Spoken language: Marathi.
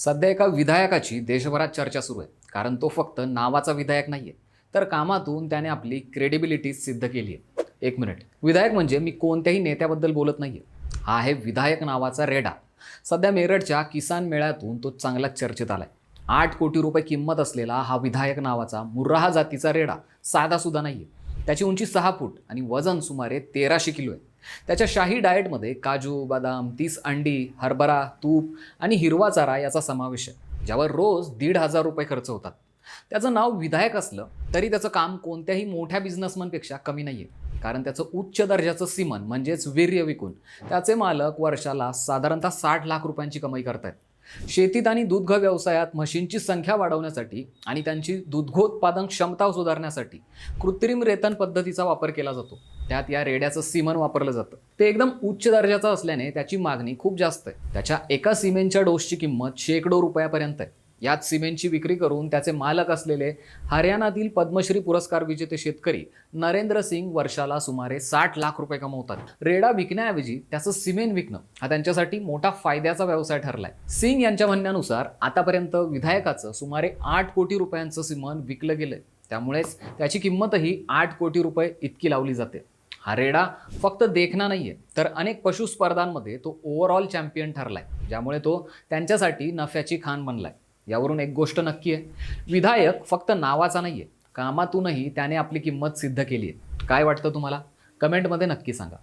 सध्या एका विधायकाची देशभरात चर्चा सुरू आहे. कारण तो फक्त नावाचा विधायक नाहीये, तर कामातून त्याने आपली क्रेडिबिलिटी सिद्ध केली आहे. एक मिनिट, विधायक म्हणजे मी कोणत्याही नेत्याबद्दल बोलत नाहीये. हा आहे विधायक नावाचा रेडा. सध्या मेरठच्या किसान मेळ्यातून तो चांगलाच चर्चेत आलाय. 8 कोटी रुपये किंमत असलेला हा विधायक नावाचा मुर्राहा जातीचा रेडा साधा सुद्धा नाहीये. त्याची उंची 6 फूट आणि वजन सुमारे 1300 किलो आहे. त्याच्या शाही डाएटमध्ये काजू, बदाम, 30 अंडी, हरभरा, तूप आणि हिरवा चारा याचा समावेश आहे, ज्यावर रोज 1,500 रुपये खर्च होतात. त्याचं नाव विधायक असलं तरी त्याचं काम कोणत्याही मोठ्या बिझनेसमनपेक्षा कमी नाहीये. कारण त्याचं उच्च दर्जाचं सिमन म्हणजेच वीर्य विकून त्याचे मालक वर्षाला साधारणतः 60 लाख रुपयांची कमाई करतायत. शेतीत आणि दुग्ध व्यवसायात म्हशींची संख्या वाढवण्यासाठी आणि त्यांची दुग्धोत्पादन क्षमता सुधारण्यासाठी कृत्रिम रेतन पद्धतीचा वापर केला जातो. त्यात या रेड्याचं सिमन वापरलं जातं. ते एकदम उच्च दर्जाचं असल्याने त्याची मागणी खूप जास्त आहे. त्याच्या एका सिमेंटच्या डोसची किंमत शेकडो रुपयापर्यंत आहे. याच सिमेंटची विक्री करून त्याचे मालक असलेले हरियाणातील पद्मश्री पुरस्कार विजेते शेतकरी नरेंद्र सिंग वर्षाला सुमारे 60 लाख रुपये कमवतात. रेडा विकण्याऐवजी त्याचं सिमेंट विकणं हा त्यांच्यासाठी मोठा फायद्याचा व्यवसाय ठरलाय. सिंग यांच्या म्हणण्यानुसार आतापर्यंत विधायकाचं सुमारे 8 कोटी रुपयांचं सिमेंट विकलं गेलंय. त्यामुळेच त्याची किंमतही 8 कोटी रुपये इतकी लावली जाते. हा रेडा फक्त देखणा नाहीये, तर अनेक पशु स्पर्धांमध्ये तो ओव्हरऑल चॅम्पियन ठरलाय, ज्यामुळे तो त्यांच्यासाठी नफ्याची खाण बनलाय. यावरून एक गोष्ट नक्की आहे, विधायक फक्त नावाचा नाहीये, कामातूनही त्याने आपली किंमत सिद्ध केली आहे. काय वाटतं तुम्हाला? कमेंटमध्ये नक्की सांगा.